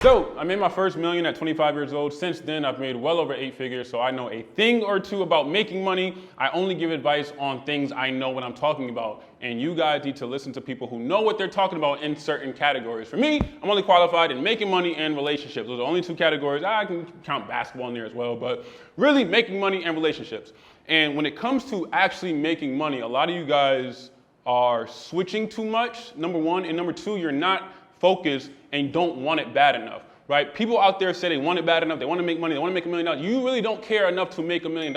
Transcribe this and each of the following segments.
So I made my first million at 25 years old. Since then, I've made well over 8 figures, so I know a thing or two about making money. I only give advice on things I know what I'm talking about. And you guys need to listen to people who know what they're talking about in certain categories. For me, I'm only qualified in making money and relationships. Those are the only 2 categories. I can count basketball in there as well, but really making money and relationships. And when it comes to actually making money, a lot of you guys are switching too much, number one, and number two, you're not focused and don't want it bad enough, right? People out there say they want it bad enough, they want to make money, they want to make $1 million. You really don't care enough to make $1 million.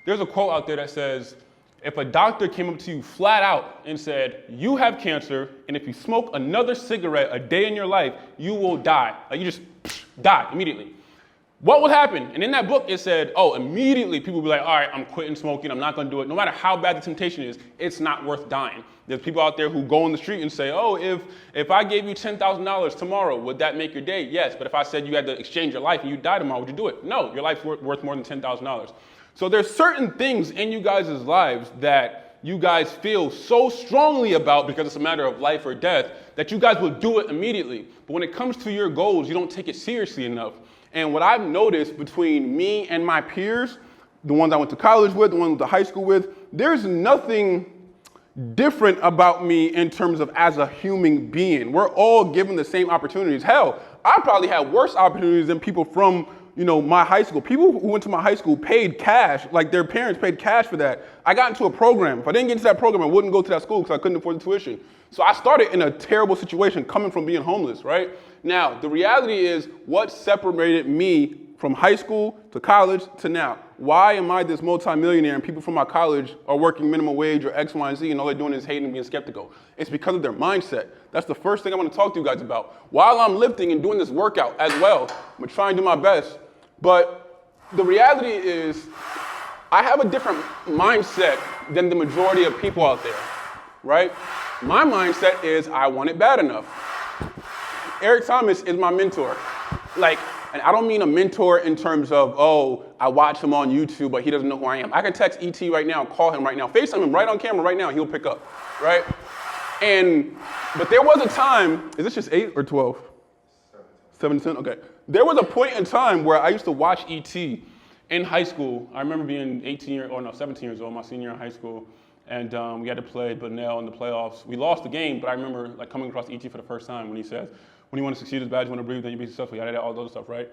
There's a quote out there that says, if a doctor came up to you flat out and said, you have cancer, and if you smoke another cigarette a day in your life, you will die. Like you just die immediately. What would happen? And in that book, it said, oh, immediately people would be like, all right, I'm quitting smoking, I'm not gonna do it. No matter how bad the temptation is, it's not worth dying. There's people out there who go on the street and say, oh, if I gave you $10,000 tomorrow, would that make your day? Yes, but if I said you had to exchange your life and you die tomorrow, would you do it? No, your life's worth more than $10,000. So there's certain things in you guys' lives that you guys feel so strongly about because it's a matter of life or death that you guys will do it immediately. But when it comes to your goals, you don't take it seriously enough. And what I've noticed between me and my peers, the ones I went to college with, the ones I went to high school with, there's nothing different about me in terms of as a human being. We're all given the same opportunities. Hell, I probably had worse opportunities than people from, my high school. People who went to my high school paid cash, like their parents paid cash for that. I got into a program. If I didn't get into that program, I wouldn't go to that school because I couldn't afford the tuition. So I started in a terrible situation coming from being homeless, right? Now, the reality is what separated me from high school to college to now. Why am I this multimillionaire and people from my college are working minimum wage or X, Y, and Z and all they're doing is hating and being skeptical? It's because of their mindset. That's the first thing I want to talk to you guys about. While I'm lifting and doing this workout as well, I'm trying to do my best. But the reality is I have a different mindset than the majority of people out there, right? My mindset is I want it bad enough. Eric Thomas is my mentor. And I don't mean a mentor in terms of, oh, I watch him on YouTube, but he doesn't know who I am. I can text ET right now, call him right now, FaceTime him right on camera right now, he'll pick up, right? But there was a time, is this just 8 or 12? 17, okay. There was a point in time where I used to watch ET in high school. I remember being 17 years old, my senior year in high school, and we had to play Bunnell in the playoffs. We lost the game, but I remember coming across ET for the first time when he says, when you want to succeed as bad as you want to breathe, then you be successful, all those stuff, right?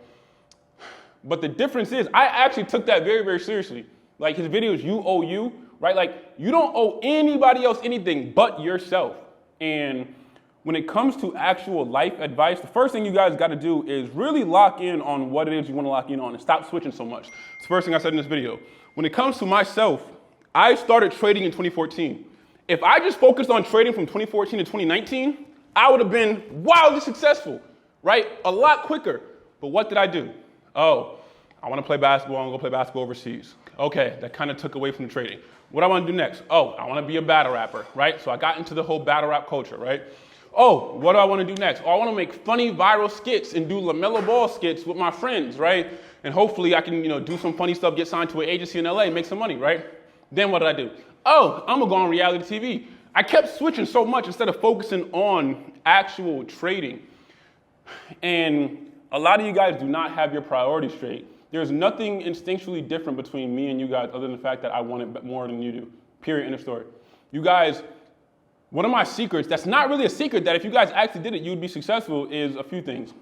But the difference is, I actually took that very, very seriously. Like his videos, you owe you, right? Like you don't owe anybody else anything but yourself. And when it comes to actual life advice, the first thing you guys got to do is really lock in on what it is you want to lock in on and stop switching so much. It's the first thing I said in this video. When it comes to myself, I started trading in 2014. If I just focused on trading from 2014 to 2019, I would have been wildly successful, right? A lot quicker. But what did I do? Oh, I want to play basketball. I'm going to go play basketball overseas. Okay, that kind of took away from the trading. What do I want to do next? Oh, I want to be a battle rapper, right? So I got into the whole battle rap culture, right? Oh, what do I want to do next? Oh, I want to make funny viral skits and do LaMelo Ball skits with my friends, right? And hopefully I can, do some funny stuff, get signed to an agency in LA, make some money, right? Then what did I do? Oh, I'm going to go on reality TV. I kept switching so much instead of focusing on actual trading. And a lot of you guys do not have your priorities straight. There's nothing instinctually different between me and you guys other than the fact that I want it more than you do. Period, end of story. You guys, one of my secrets, that's not really a secret, that if you guys actually did it, you would be successful, is a few things.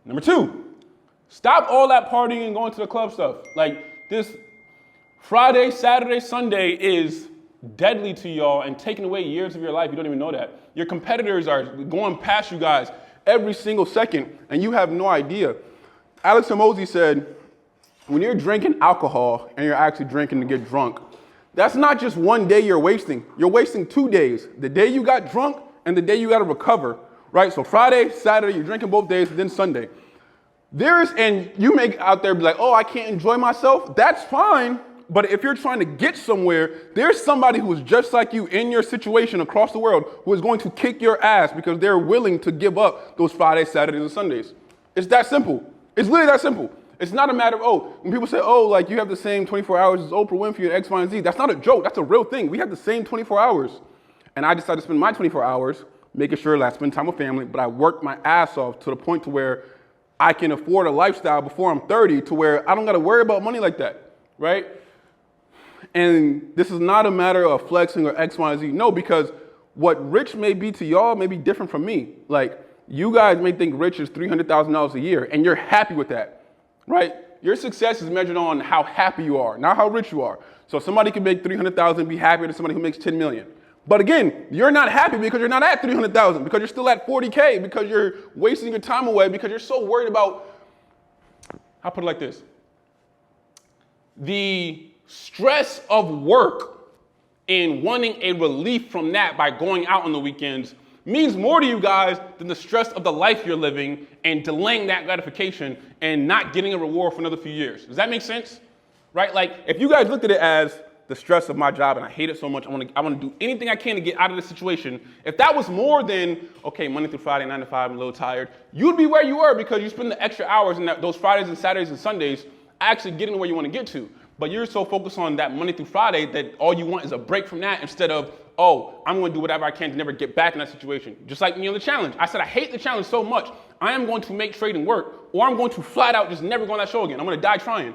Number 2, stop all that partying and going to the club stuff. Like this Friday, Saturday, Sunday is deadly to y'all and taking away years of your life. You don't even know that. Your competitors are going past you guys every single second and you have no idea. Alex Hormozi said, when you're drinking alcohol and you're actually drinking to get drunk, that's not just one day you're wasting. You're wasting 2 days. The day you got drunk and the day you got to recover, right? So Friday, Saturday, you're drinking both days, and then Sunday. And you may out there be like, oh, I can't enjoy myself. That's fine. But if you're trying to get somewhere, there's somebody who is just like you in your situation across the world who is going to kick your ass because they're willing to give up those Fridays, Saturdays, and Sundays. It's that simple. It's literally that simple. It's not a matter of, when people say, you have the same 24 hours as Oprah Winfrey and X, Y, and Z. That's not a joke. That's a real thing. We have the same 24 hours. And I decided to spend my 24 hours making sure that I spend time with family, but I worked my ass off to the point to where I can afford a lifestyle before I'm 30 to where I don't got to worry about money like that, right? And this is not a matter of flexing or X, Y, and Z. No, because what rich may be to y'all may be different from me. Like, you guys may think rich is $300,000 a year, and you're happy with that, right? Your success is measured on how happy you are, not how rich you are. So somebody can make $300,000 and be happier than somebody who makes 10 million. But again, you're not happy because you're not at 300,000, because you're still at 40K, because you're wasting your time away, because you're so worried about, I'll put it like this. The stress of work and wanting a relief from that by going out on the weekends means more to you guys than the stress of the life you're living and delaying that gratification and not getting a reward for another few years. Does that make sense? Right? Like, if you guys looked at it as the stress of my job and I hate it so much, I want to do anything I can to get out of this situation. If that was more than, okay, Monday through Friday, 9 to 5, I'm a little tired, you'd be where you are because you spend the extra hours in those Fridays and Saturdays and Sundays actually getting where you want to get to. But you're so focused on that Monday through Friday that all you want is a break from that instead of, oh, I'm going to do whatever I can to never get back in that situation. Just like me on the challenge. I said, I hate the challenge so much, I am going to make trading work, or I'm going to flat out just never go on that show again. I'm going to die trying.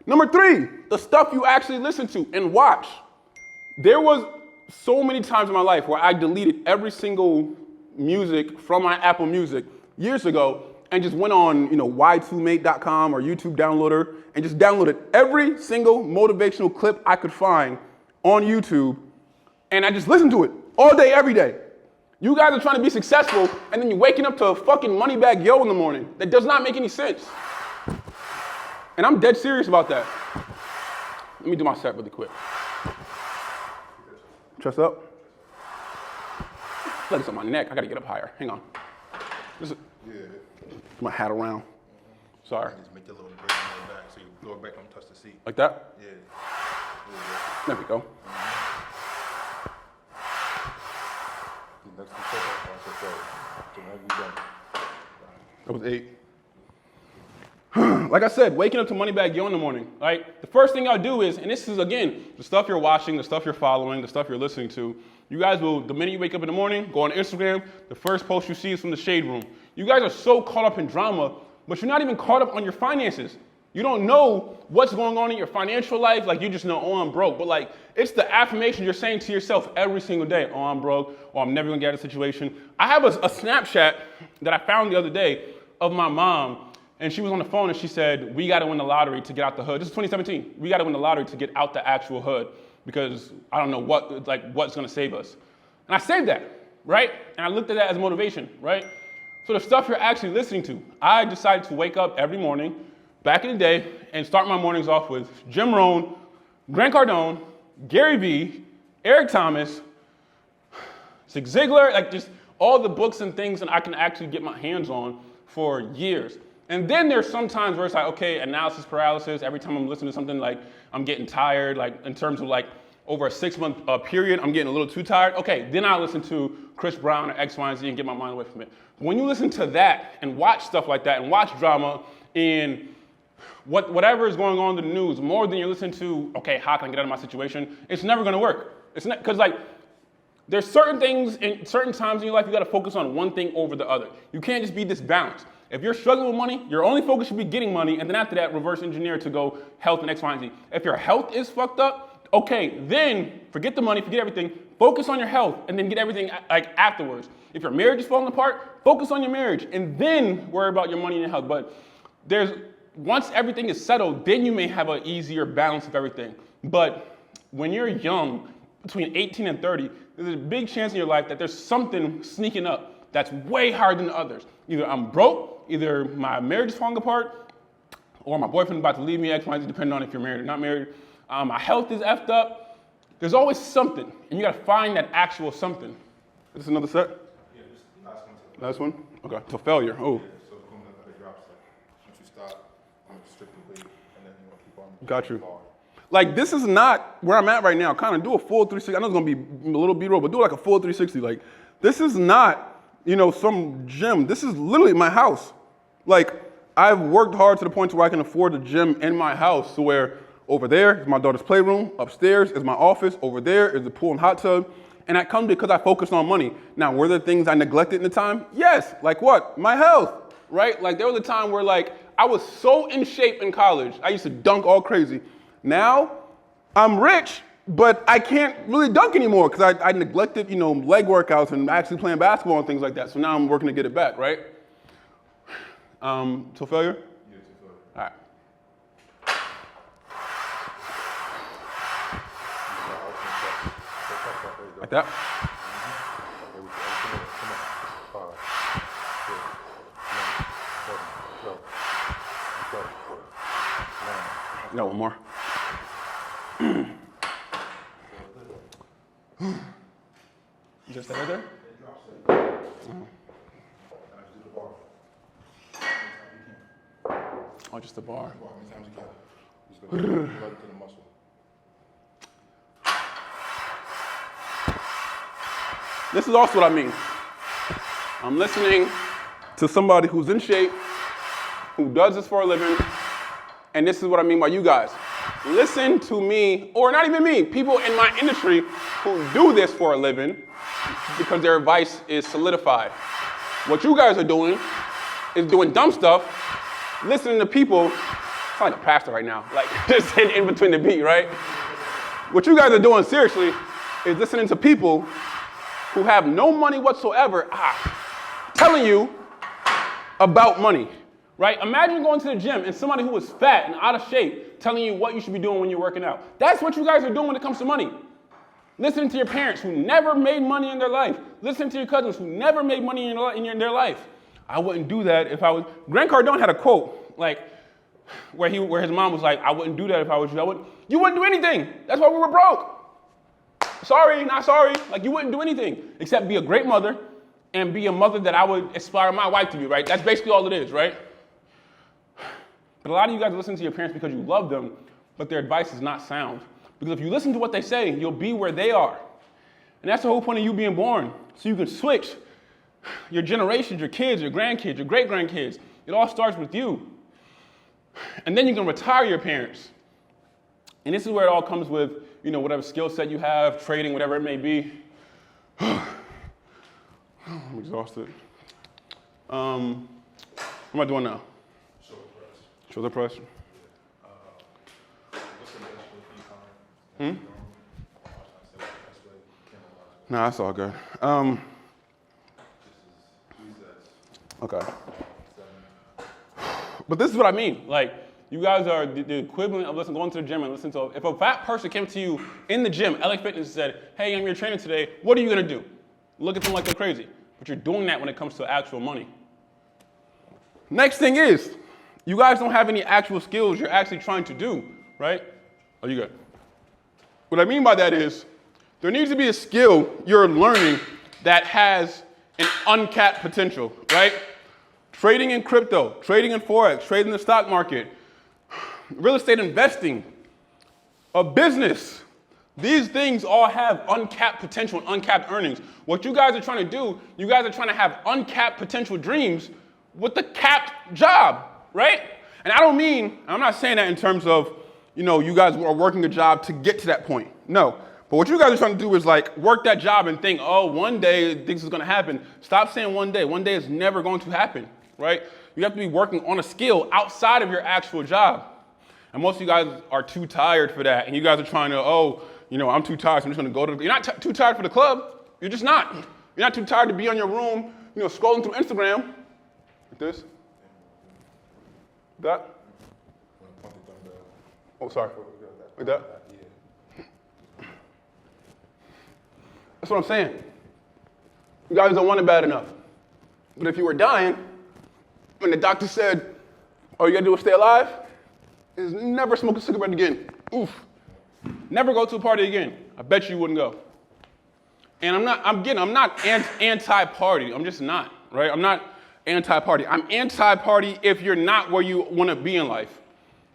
Number 3, the stuff you actually listen to and watch. There was so many times in my life where I deleted every single music from my Apple Music years ago and just went on, y2mate.com or YouTube Downloader and just downloaded every single motivational clip I could find on YouTube, and I just listened to it all day, every day. You guys are trying to be successful, and then you're waking up to a fucking money bag yo in the morning. That does not make any sense. And I'm dead serious about that. Let me do my set really quick. Chest up. Like it's on my neck. I gotta get up higher. Hang on. Put my hat around. Sorry. Just make that little break in the back so you lower back, don't touch the seat. Like that? Yeah. There we go. That was 8. Like I said, waking up to Moneybag Yo in the morning, right? The first thing I'll do is, and this is, again, the stuff you're watching, the stuff you're following, the stuff you're listening to, you guys will, the minute you wake up in the morning, go on Instagram, the first post you see is from the Shade Room. You guys are so caught up in drama, but you're not even caught up on your finances. You don't know what's going on in your financial life. Like, you just know, oh, I'm broke. But like, it's the affirmation you're saying to yourself every single day. Oh, I'm broke. Oh, I'm never gonna get out of a situation. I have a Snapchat that I found the other day of my mom, and she was on the phone and she said, we gotta win the lottery to get out the hood. This is 2017. We gotta win the lottery to get out the actual hood because I don't know what's gonna save us. And I saved that, right? And I looked at that as motivation, right? So the stuff you're actually listening to, I decided to wake up every morning, back in the day, and start my mornings off with Jim Rohn, Grant Cardone, Gary Vee, Eric Thomas, Zig Ziglar, like just all the books and things that I can actually get my hands on for years. And then there's some times where it's like, okay, analysis paralysis. Every time I'm listening to something, like I'm getting tired, like in terms of like over a 6-month period, I'm getting a little too tired. Okay, then I listen to Chris Brown or X, Y, and Z and get my mind away from it. But when you listen to that and watch stuff like that and watch drama and whatever is going on in the news, more than you're listening to, okay, how can I get out of my situation? It's never gonna work. It's not, because like, there's certain things in certain times in your life, you gotta focus on one thing over the other. You can't just be this balanced. If you're struggling with money, your only focus should be getting money, and then after that, reverse engineer to go health and X, Y, and Z. If your health is fucked up, okay, then forget the money, forget everything, focus on your health, and then get everything like afterwards. If your marriage is falling apart, focus on your marriage, and then worry about your money and your health. But once everything is settled, then you may have an easier balance of everything. But when you're young, between 18 and 30, there's a big chance in your life that there's something sneaking up that's way harder than others. Either I'm broke, either my marriage is falling apart, or my boyfriend is about to leave me, X, Y, Z, depending on if you're married or not married. My health is effed up. There's always something, and you gotta find that actual something. Is this another set? Yeah, just last one. Last one? Okay, so failure, oh. Yeah, so boom, that drops it. Once you stop, I'm gonna strictly bleed, and then you're gonna keep on. Got you. Like, this is not where I'm at right now. Kind of do a full 360. I know it's gonna be a little B-roll, but do like a full 360. Like, this is not, some gym. This is literally my house. Like, I've worked hard to the point where I can afford a gym in my house, to where over there is my daughter's playroom, upstairs is my office, over there is the pool and hot tub. And that comes because I focused on money. Now, were there things I neglected in the time? Yes. Like what? My health, right? Like there was a time where like I was so in shape in college. I used to dunk all crazy. Now I'm rich, but I can't really dunk anymore because I neglected, leg workouts and actually playing basketball and things like that. So now I'm working to get it back, right? To failure? Yeah, to failure. All right. Like that? Got one more. Just that right there? Oh, just the bar. Just go right to the muscle. This is also what I mean. I'm listening to somebody who's in shape, who does this for a living, and this is what I mean by you guys. Listen to me, or not even me, people in my industry who do this for a living because their advice is solidified. What you guys are doing is doing dumb stuff, listening to people. I sound like a pastor right now, like just in between the beat, right? What you guys are doing seriously is listening to people who have no money whatsoever telling you about money, right? Imagine going to the gym and somebody who is fat and out of shape telling you what you should be doing when you're working out. That's what you guys are doing when it comes to money. Listening to your parents who never made money in their life. Listening to your cousins who never made money in their life. I wouldn't do that if I was. Grant Cardone had a quote, like, where his mom was like, I wouldn't do that if I was you. You wouldn't do anything. That's why we were broke. Sorry, not sorry. Like, you wouldn't do anything except be a great mother and be a mother that I would aspire my wife to be, right? That's basically all it is, right? But a lot of you guys listen to your parents because you love them, but their advice is not sound. Because if you listen to what they say, you'll be where they are. And that's the whole point of you being born, so you can switch your generations, your kids, your grandkids, your great-grandkids. It all starts with you. And then you can retire your parents. And this is where it all comes with, whatever skill set you have, trading, whatever it may be. I'm exhausted. What am I doing now? Shoulder press. No, that's all good. Okay. But this is what I mean. Like, you guys are the equivalent of going to the gym and listening to. If a fat person came to you in the gym, LA Fitness, and said, "Hey, I'm your trainer today. What are you gonna do?" Look at them like they're crazy. But you're doing that when it comes to actual money. Next thing is, you guys don't have any actual skills you're actually trying to do, right? Oh, you good? What I mean by that is, there needs to be a skill you're learning that has an uncapped potential, right? Trading in crypto, trading in Forex, trading in the stock market, real estate investing, a business. These things all have uncapped potential and uncapped earnings. What you guys are trying to do, you guys are trying to have uncapped potential dreams with a capped job, right? And I'm not saying that in terms of, you guys are working a job to get to that point. No. But what you guys are trying to do is like work that job and think, oh, one day this is going to happen. Stop saying one day. One day is never going to happen, right? You have to be working on a skill outside of your actual job. And most of you guys are too tired for that. And you guys are trying to, I'm too tired, so I'm just going to go to You're not too tired for the club. You're just not. You're not too tired to be on your room, scrolling through Instagram. Like this. That. Oh, sorry. Like that. That's what I'm saying. You guys don't want it bad enough. But if you were dying, and the doctor said, all you gotta do is stay alive, is never smoke a cigarette again. Oof. Never go to a party again. I bet you wouldn't go. And I'm not anti-party. I'm just not, right? I'm not anti-party. I'm anti-party if you're not where you want to be in life.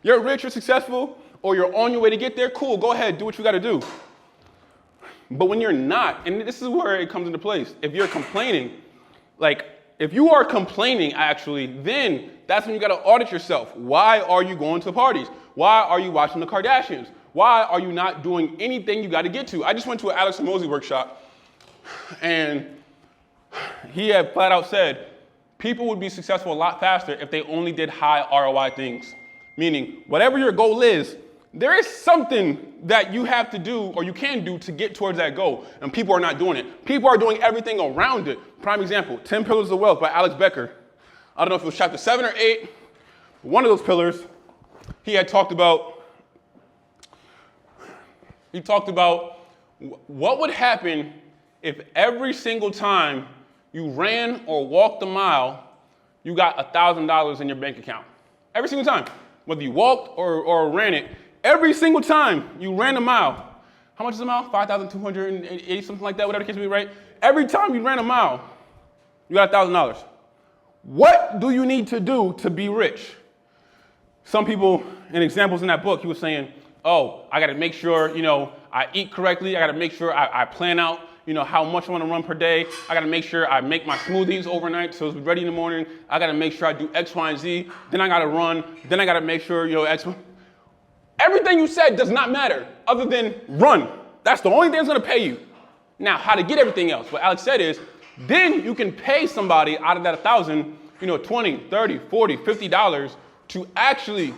You're rich, you're successful, or you're on your way to get there, cool, go ahead, do what you gotta do. But when you're not, and this is where it comes into place, if you're complaining, if you are complaining actually, then that's when you gotta audit yourself. Why are you going to parties? Why are you watching the Kardashians? Why are you not doing anything you gotta get to? I just went to an Alex Hormozy workshop, and he had flat out said, People would be successful a lot faster if they only did high ROI things. Meaning, whatever your goal is, there is something that you have to do or you can do to get towards that goal, and people are not doing it. People are doing everything around it. Prime example, 10 Pillars of Wealth by Alex Becker. I don't know if it was chapter 7 or 8. One of those pillars, he talked about what would happen if every single time you ran or walked a mile, you got $1,000 in your bank account. Every single time, whether you walked or ran it, every single time you ran a mile. How much is a mile? 5,280, something like that, whatever the case may be, right? Every time you ran a mile, you got $1,000. What do you need to do to be rich? Some people, and examples in that book, he was saying, oh, I gotta make sure, I eat correctly. I gotta make sure I plan out, how much I wanna run per day. I gotta make sure I make my smoothies overnight so it's ready in the morning. I gotta make sure I do X, Y, and Z. Then I gotta run. Then I gotta make sure, X, Y. Everything you said does not matter other than run. That's the only thing that's gonna pay you. Now, how to get everything else? What Alex said is, then you can pay somebody out of that 1,000, $20, $30, $40, $50 to actually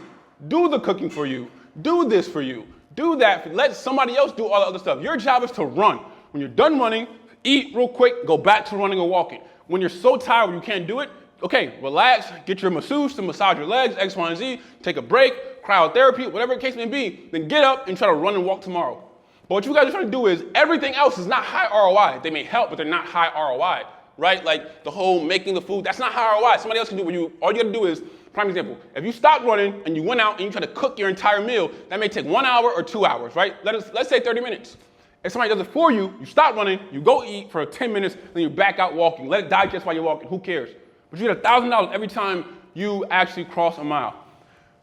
do the cooking for you, do this for you, do that, let somebody else do all the other stuff. Your job is to run. When you're done running, eat real quick, go back to running or walking. When you're so tired where you can't do it, okay, relax, get your masseuse to massage your legs, X, Y, and Z, take a break, cryotherapy, whatever the case may be, then get up and try to run and walk tomorrow. But what you guys are trying to do is everything else is not high ROI. They may help, but they're not high ROI, right? Like the whole making the food, that's not high ROI. Somebody else can do what all you gotta do is, prime example, if you stopped running and you went out and you try to cook your entire meal, that may take 1 hour or 2 hours, right? Let's say 30 minutes. If somebody does it for you, you stop running, you go eat for 10 minutes, then you back out walking. Let it digest while you're walking, who cares? But you get $1,000 every time you actually cross a mile.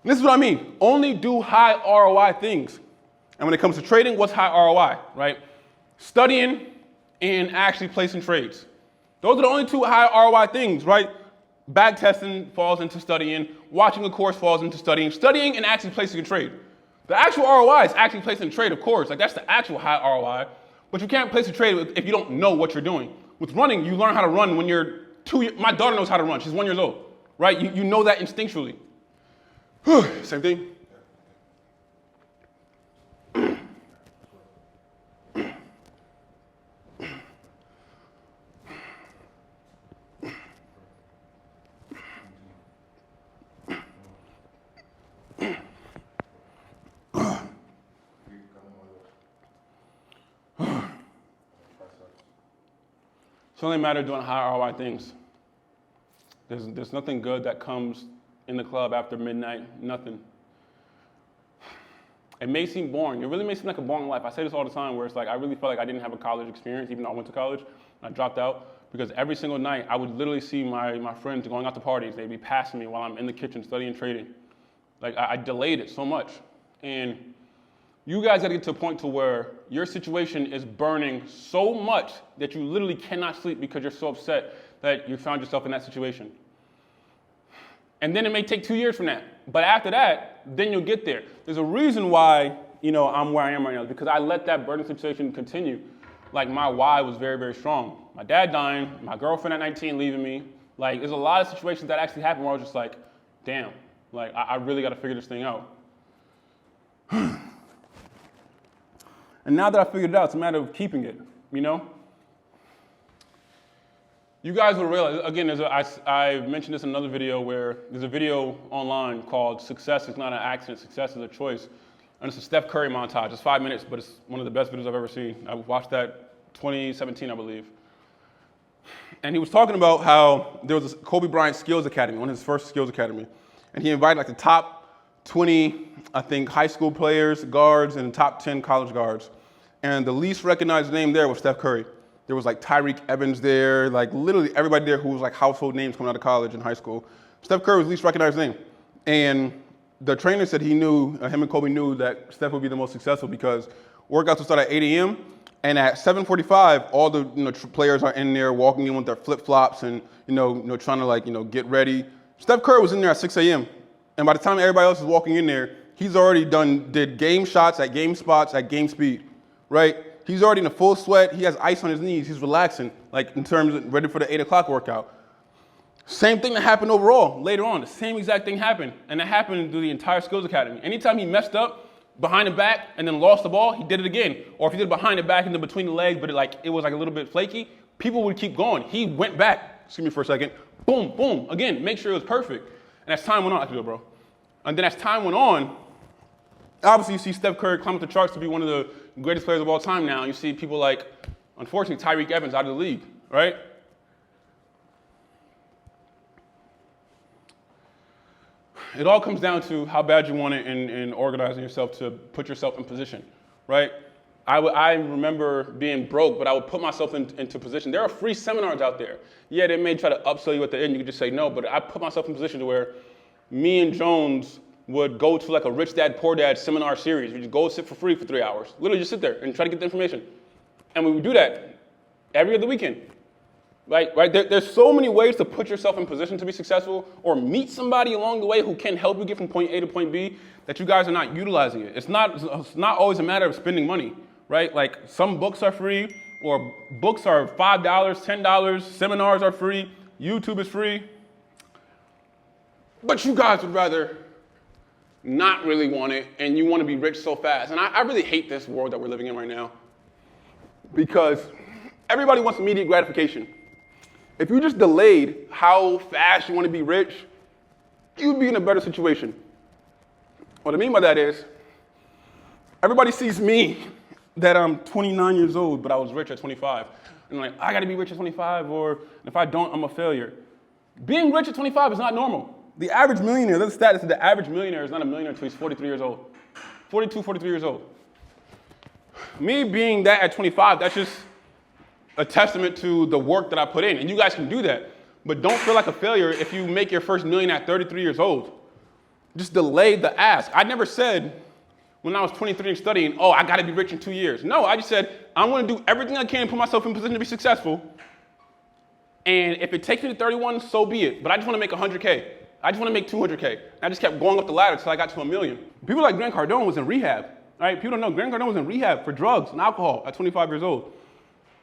And this is what I mean, only do high ROI things. And when it comes to trading, what's high ROI, right? Studying and actually placing trades. Those are the only two high ROI things, right? Back testing falls into studying, watching a course falls into studying and actually placing a trade. The actual ROI is actually placing a trade, of course, like that's the actual high ROI, but you can't place a trade if you don't know what you're doing. With running, you learn how to run when you're 2 years, my daughter knows how to run, she's 1 year old, right? You know that instinctually. Same thing. It's only a matter of doing high ROI things. There's nothing good that comes in the club after midnight, nothing. It may seem boring. It really may seem like a boring life. I say this all the time where it's like I really felt like I didn't have a college experience even though I went to college. I dropped out because every single night I would literally see my friends going out to parties. They'd be passing me while I'm in the kitchen studying trading. Like I delayed it so much. And you guys gotta get to a point to where your situation is burning so much that you literally cannot sleep because you're so upset that you found yourself in that situation. And then it may take 2 years from that. But after that, then you'll get there. There's a reason why, I'm where I am right now, because I let that burden situation continue. Like my why was very, very strong. My dad dying, my girlfriend at 19 leaving me. Like there's a lot of situations that actually happened where I was just like, damn, like I really gotta figure this thing out. And now that I figured it out, it's a matter of keeping it, You guys will realize, again, I mentioned this in another video where there's a video online called Success is Not an Accident, Success is a Choice. And it's a Steph Curry montage. It's 5 minutes, but it's one of the best videos I've ever seen. I watched that 2017, I believe. And he was talking about how there was a Kobe Bryant Skills Academy, one of his first Skills Academy. And he invited like the top 20, I think, high school players, guards, and the top 10 college guards. And the least recognized name there was Steph Curry. There was like Tyreek Evans there, like literally everybody there who was like household names coming out of college and high school. Steph Curry was the least recognized name. And the trainer said he knew, him and Kobe knew that Steph would be the most successful because workouts would start at 8 a.m. And at 7:45, all the players are in there walking in with their flip-flops and trying to get ready. Steph Curry was in there at 6 a.m. And by the time everybody else is walking in there, he's already did game shots at game spots at game speed, right? He's already in a full sweat. He has ice on his knees. He's relaxing, like in terms of ready for the 8 o'clock workout. Same thing that happened overall later on. The same exact thing happened. And that happened through the entire Skills Academy. Anytime he messed up behind the back and then lost the ball, he did it again. Or if he did it behind the back and then between the legs, but it was like a little bit flaky, people would keep going. He went back, excuse me for a second, boom, boom, again, make sure it was perfect. And as time went on, I can do it, bro. And then as time went on, obviously you see Steph Curry climb up the charts to be one of the greatest players of all time now. You see people like, unfortunately, Tyreek Evans out of the league, right? It all comes down to how bad you want it in organizing yourself to put yourself in position, right? I remember being broke, but I would put myself into position. There are free seminars out there. Yeah, they may try to upsell you at the end. You could just say no, but I put myself in position to where me and Jones would go to like a Rich Dad, Poor Dad seminar series. We just go sit for free for 3 hours. Literally just sit there and try to get the information. And we would do that every other weekend. Right? There's so many ways to put yourself in position to be successful or meet somebody along the way who can help you get from point A to point B that you guys are not utilizing it. It's not always a matter of spending money, right? Like some books are free or books are $5, $10, seminars are free, YouTube is free. But you guys would rather not really want it and you want to be rich so fast. And I really hate this world that we're living in right now because everybody wants immediate gratification. If you just delayed how fast you want to be rich, you'd be in a better situation. What I mean by that is, everybody sees me that I'm 29 years old, but I was rich at 25. And like, I gotta be rich at 25, or if I don't, I'm a failure. Being rich at 25 is not normal. The average millionaire, there's a stat that says the average millionaire is not a millionaire until he's 43 years old. 42, 43 years old. Me being that at 25, that's just a testament to the work that I put in. And you guys can do that. But don't feel like a failure if you make your first million at 33 years old. Just delay the ask. I never said when I was 23 and studying, oh, I gotta be rich in 2 years. No, I just said, I'm gonna do everything I can to put myself in position to be successful. And if it takes me to 31, so be it. But I just wanna make 100K. I just wanna make 200K. And I just kept going up the ladder until I got to $1 million. People like Grant Cardone was in rehab. Right? People don't know Grant Cardone was in rehab for drugs and alcohol at 25 years old.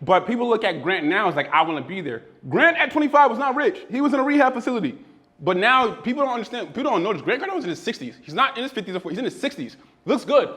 But people look at Grant now as like, I want to be there. Grant at 25 was not rich. He was in a rehab facility. But now people don't understand, people don't notice. Grant Cardone was in his 60s. He's not in his 50s or 40s, he's in his 60s. Looks good.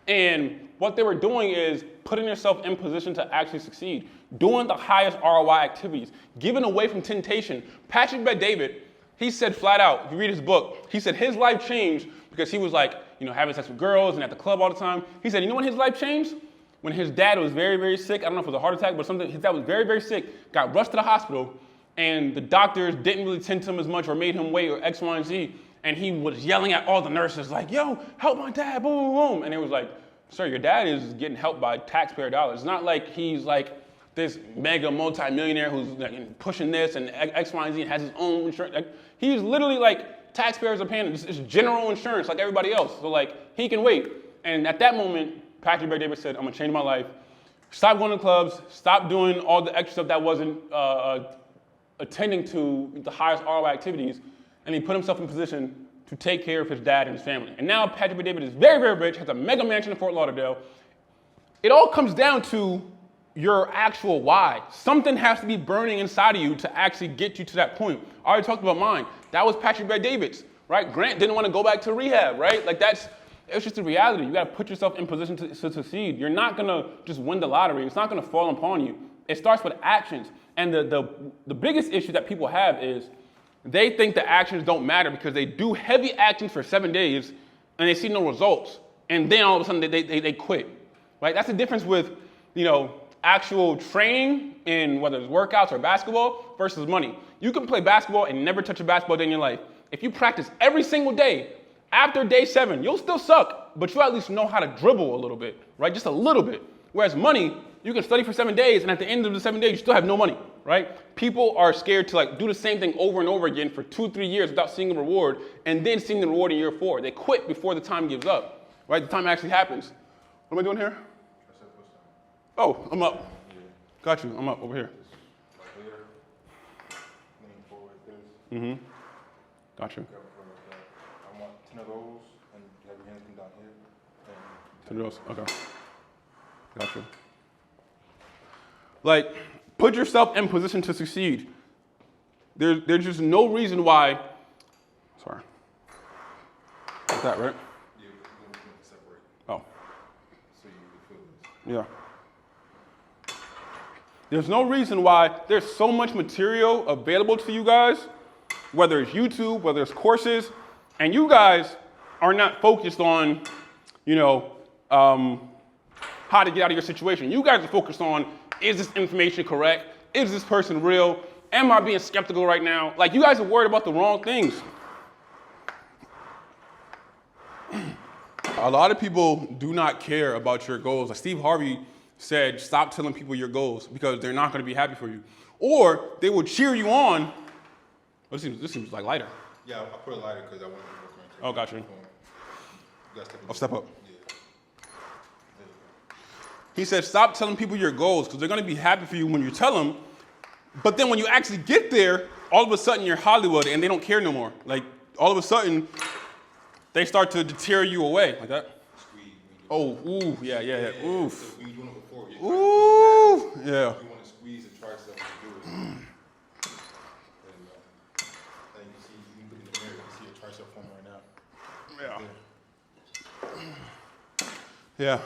And what they were doing is putting yourself in position to actually succeed, doing the highest ROI activities, giving away from temptation. Patrick Bet-David, he said flat out, if you read his book, he said his life changed because he was like, having sex with girls and at the club all the time. He said, you know when his life changed? When his dad was very, very sick. I don't know if it was a heart attack, but something. His dad was very, very sick, got rushed to the hospital, and the doctors didn't really tend to him as much or made him wait or X, Y, and Z. And he was yelling at all the nurses like, yo, help my dad, boom, boom, boom. And it was like, sir, your dad is getting helped by taxpayer dollars. It's not like he's like this mega multi-millionaire who's like pushing this and X, Y, and Z and has his own insurance. Like, he's literally like, taxpayers are paying it's general insurance like everybody else. So like, he can wait. And at that moment, Patrick Bet-David said, I'm gonna change my life. Stop going to clubs, stop doing all the extra stuff that wasn't attending to the highest ROI activities, and he put himself in position to take care of his dad and his family. And now Patrick Bet-David is very, very rich, has a mega mansion in Fort Lauderdale. It all comes down to your actual why. Something has to be burning inside of you to actually get you to that point. I already talked about mine. That was Patrick Bet-David's, right? Grant didn't want to go back to rehab, right? Like it's just the reality. You got to put yourself in position to succeed. You're not going to just win the lottery. It's not going to fall upon you. It starts with actions. And the biggest issue that people have is they think the actions don't matter because they do heavy actions for 7 days and they see no results. And then all of a sudden they quit, right? That's the difference with, actual training in whether it's workouts or basketball versus money. You can play basketball and never touch a basketball day in your life. If you practice every single day, after day 7, you'll still suck, but you at least know how to dribble a little bit, right? Just a little bit. Whereas money, you can study for 7 days, and at the end of the 7 days, you still have no money, right? People are scared to do the same thing over and over again for 2-3 years without seeing a reward, and then seeing the reward in year 4. They quit before the time gives up, right? The time actually happens. What am I doing here? Oh, I'm up. Got you. I'm up over here. Mm-hmm. Got you. I want 10 of those, and you have your hands down here. 10 of those. Okay. Got you. Like, put yourself in position to succeed. There's just no reason why. Sorry. Like that, right? Yeah, we want to separate. Oh. So you feel this. Yeah. There's no reason why there's so much material available to you guys, whether it's YouTube, whether it's courses, and you guys are not focused on, you know, how to get out of your situation. You guys are focused on, is this information correct? Is this person real? Am I being skeptical right now? Like, you guys are worried about the wrong things. A lot of people do not care about your goals. Like Steve Harvey said, stop telling people your goals because they're not going to be happy for you. Or they will cheer you on. Oh, this seems like lighter. Yeah, I put it lighter because I want to be more. Oh, gotcha. You gotta I'll step up. Yeah. He said, stop telling people your goals because they're going to be happy for you when you tell them. But then when you actually get there, all of a sudden you're Hollywood and they don't care no more. Like, all of a sudden, they start to deter you away. Like that. Squeeze. Oh, ooh, yeah. Oof. So when you're doing it before, you're Ooh, yeah. You want to squeeze and try stuff to do it. And you see, you can look in the mirror, you see your tricep form right now. Yeah.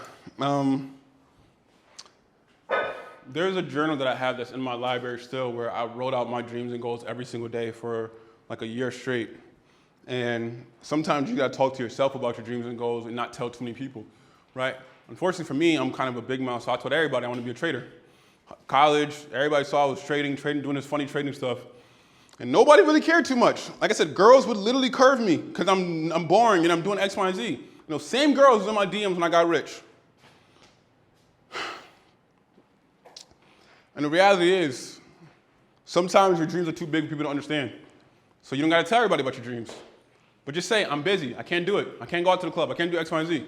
There's a journal that I have that's in my library still where I wrote out my dreams and goals every single day for like a year straight. And sometimes you gotta talk to yourself about your dreams and goals and not tell too many people, right? Unfortunately for me, I'm kind of a big mouth, so I told everybody I want to be a trader. College, everybody saw I was trading, doing this funny trading stuff. And nobody really cared too much. Like I said, girls would literally curve me because I'm boring and I'm doing X, Y, and Z. You know, same girls was in my DMs when I got rich. And the reality is, sometimes your dreams are too big for people to understand. So you don't gotta tell everybody about your dreams. But just say, I'm busy, I can't do it. I can't go out to the club, I can't do X, Y, and Z.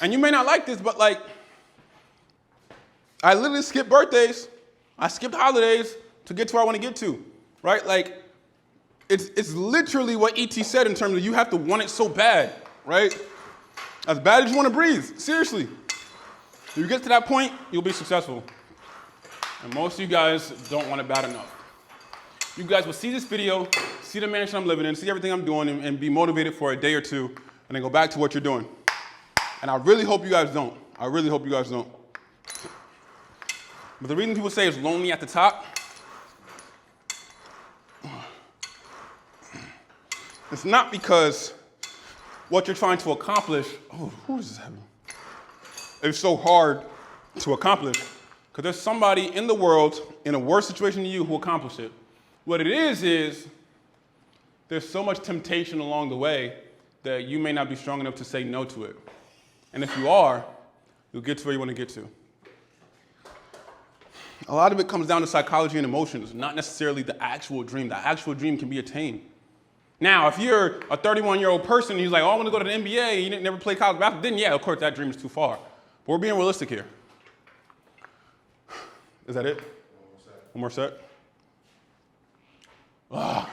And you may not like this, but like, I literally skipped birthdays, I skipped holidays to get to where I wanna get to, right? Like, it's literally what ET said in terms of you have to want it so bad, right? As bad as you wanna breathe, seriously. If you get to that point, you'll be successful. And most of you guys don't want it bad enough. You guys will see this video, see the mansion I'm living in, see everything I'm doing, and be motivated for a day or two, and then go back to what you're doing. And I really hope you guys don't. I really hope you guys don't. But the reason people say it's lonely at the top, it's not because what you're trying to accomplish, oh, who is this having? It's so hard to accomplish. Because there's somebody in the world in a worse situation than you who accomplished it. What it is there's so much temptation along the way that you may not be strong enough to say no to it. And if you are, you'll get to where you want to get to. A lot of it comes down to psychology and emotions, not necessarily the actual dream. The actual dream can be attained. Now, if you're a 31-year-old person and he's like, oh, I want to go to the NBA, and you didn't never play college basketball, then yeah, of course that dream is too far. But we're being realistic here. Is that it? One more set. Ah.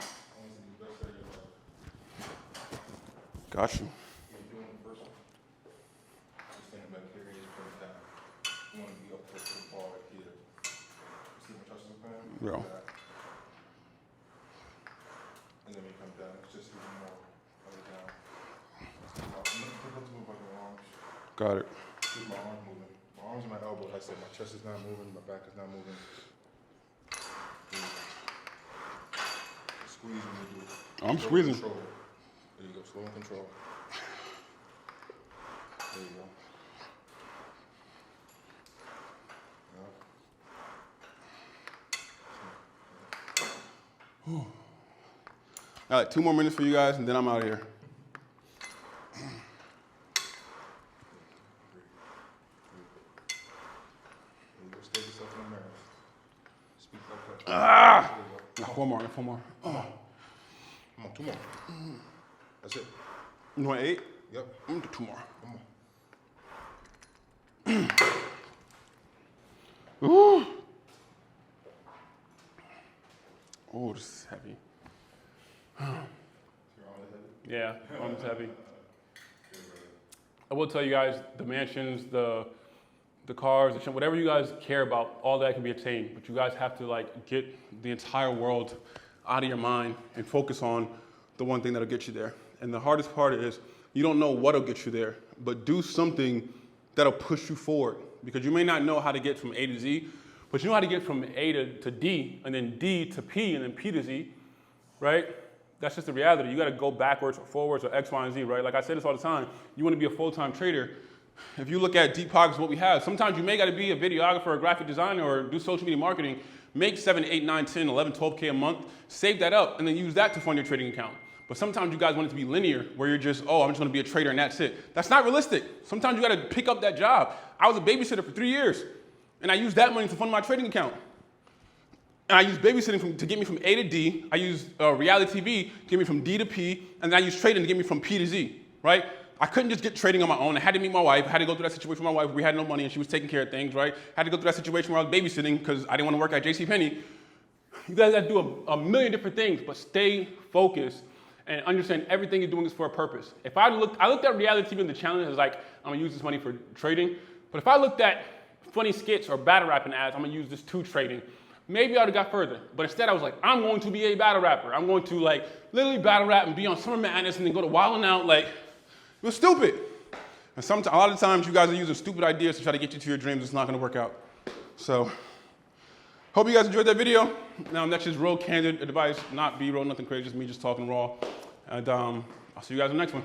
Got you. Yeah. And then we come down. It's just even more down. Got it. Keep my arms moving. My arms and my elbows. I said my chest is not moving, my back is not moving. Squeeze when you do. I'm Slow squeezing. Control. There you go, slow and control. There you go. All right, 2 more minutes for you guys, and then I'm out of here. Stay yourself in the mirror. Speak like that. Ah! One more. Oh. Come on, 2 more. That's it. You want 8? Yep. I'm gonna do 2 more. Come on. Ooh. Oh, this is heavy. Yeah, arms heavy. I will tell you guys, the mansions, the cars, whatever you guys care about, all that can be attained. But you guys have to like get the entire world out of your mind and focus on the one thing that'll get you there. And the hardest part is you don't know what'll get you there, but do something that'll push you forward, because you may not know how to get from A to Z, but you know how to get from A to D, and then D to P, and then P to Z, right? That's just the reality. You gotta go backwards or forwards or X, Y, and Z, right? Like I say this all the time, you wanna be a full-time trader. If you look at deep pockets, what we have, sometimes you may gotta be a videographer or a graphic designer or do social media marketing, make 7, 8, 9, 10, 11, 12K a month, save that up, and then use that to fund your trading account. But sometimes you guys want it to be linear, where you're just, oh, I'm just gonna be a trader and that's it. That's not realistic. Sometimes you gotta pick up that job. I was a babysitter for 3 years, and I used that money to fund my trading account. And I used babysitting to get me from A to D. I used reality TV to get me from D to P, and then I used trading to get me from P to Z, right? I couldn't just get trading on my own. I had to meet my wife. I had to go through that situation with my wife. We had no money, and she was taking care of things, right? I had to go through that situation where I was babysitting because I didn't want to work at JCPenney. You guys got to do a million different things, but stay focused and understand everything you're doing is for a purpose. If I looked at reality TV and the challenge as like, I'm gonna use this money for trading. But if I looked at funny skits or battle rapping ads, I'm gonna use this to trading, maybe I would have got further. But instead I was like, I'm going to be a battle rapper. I'm going to like literally battle rap and be on Summer Madness and then go to Wild 'N Out. Like, it was stupid. And a lot of times you guys are using stupid ideas to try to get you to your dreams. It's not gonna work out. So, hope you guys enjoyed that video. Now, that's just real candid advice, not B-roll, nothing crazy, just me just talking raw. And I'll see you guys in the next one.